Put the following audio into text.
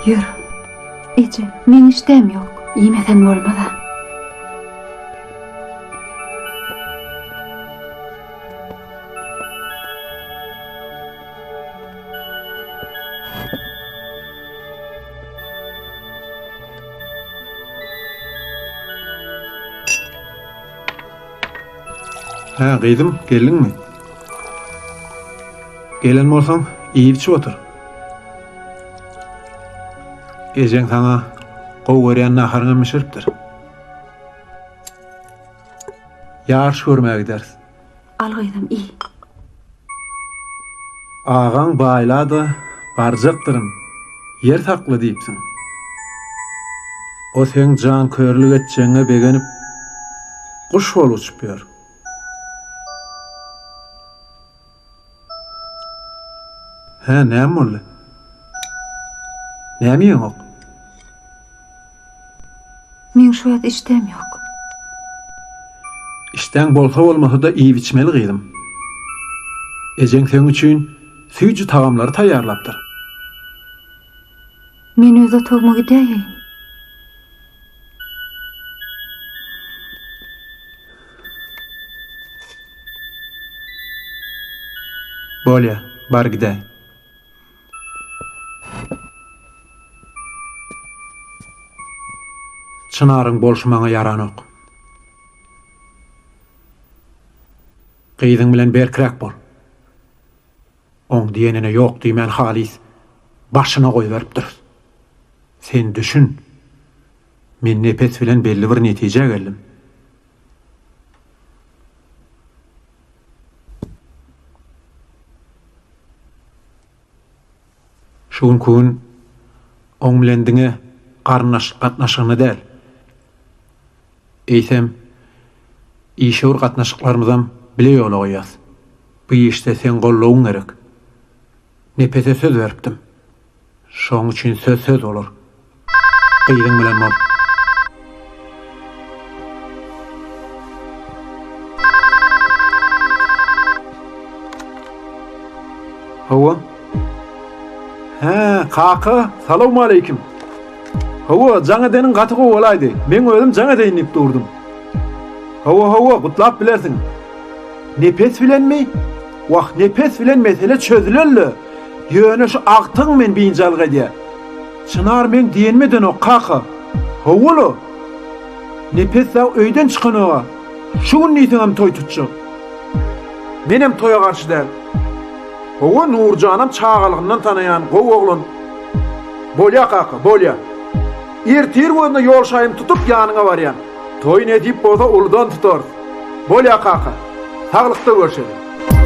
Yürü. Ece, men iştem yok. Yemesen olmadı. Ha, gıydım, geldin mi? Gelen bolsaň, iyi içip otur. Ejen sana gowy görýän naharyňy mişiripdir. Ýarş görmäge gideriz. Algyydym, iyi. Ağaň baýlady, barjaktyryn. Yer takly diýipsiň. O sen jan körlük etjeňe begenip kuş bolup uçup ýör. Ha, näme boldy? Näme ýok? Men şu ýat iştem yok. İşten bolsa bolmasa da iyi içmeli gydym. Ejen sen üçin süýjü tagamlary taýýarlapdyr. Men öz otoguma gideyim. Bolýa, bar gidäň. Çınaryň bolşmaňa yaranok. Gyýdyň bilen berkiräk bol. Oň diýenine ýok diýmän halis başyna goýberipdir. Sen düşün. Men nepes bilen belli bir netije geldim. Şuň gün oň bilen diňe gatnaşygyny däl. Eýsem, işe gatnaşyklarymyzdan bile ýola goýas. Bu işte sen gollawyň gerek. Nepese söz beripdim. Şoň üçin söz olur. Gyýdyň bilen bol. Hawa? Ha, kaka, salamu aleyküm. Hawa, jaňa deniň gatygy bolaydy. Men özüm jaňa deýinip durdum. Hawa, gutlap bilersiň. Nepes bilenmi? Wah, nepes bilen mesele çözülerli. Ýöne şu agtyň men biňjalga diýe. Çınar men diýenmeden o kaka. Hawala. Nepes da öýden çykanyga. Şu gün niýetiňem toý tutjak. Menem toýa garşy däl. Hawa Nurjanam çağalygyndan tanaýan gowy oglun. Bolýa kaka, bolýa. Ertir boýunda ýol şaýym tutup ýanyňa barýan. Toý ne diýip bolsa uludan tutar. Bolýa kaka. Taglykda görüşelim.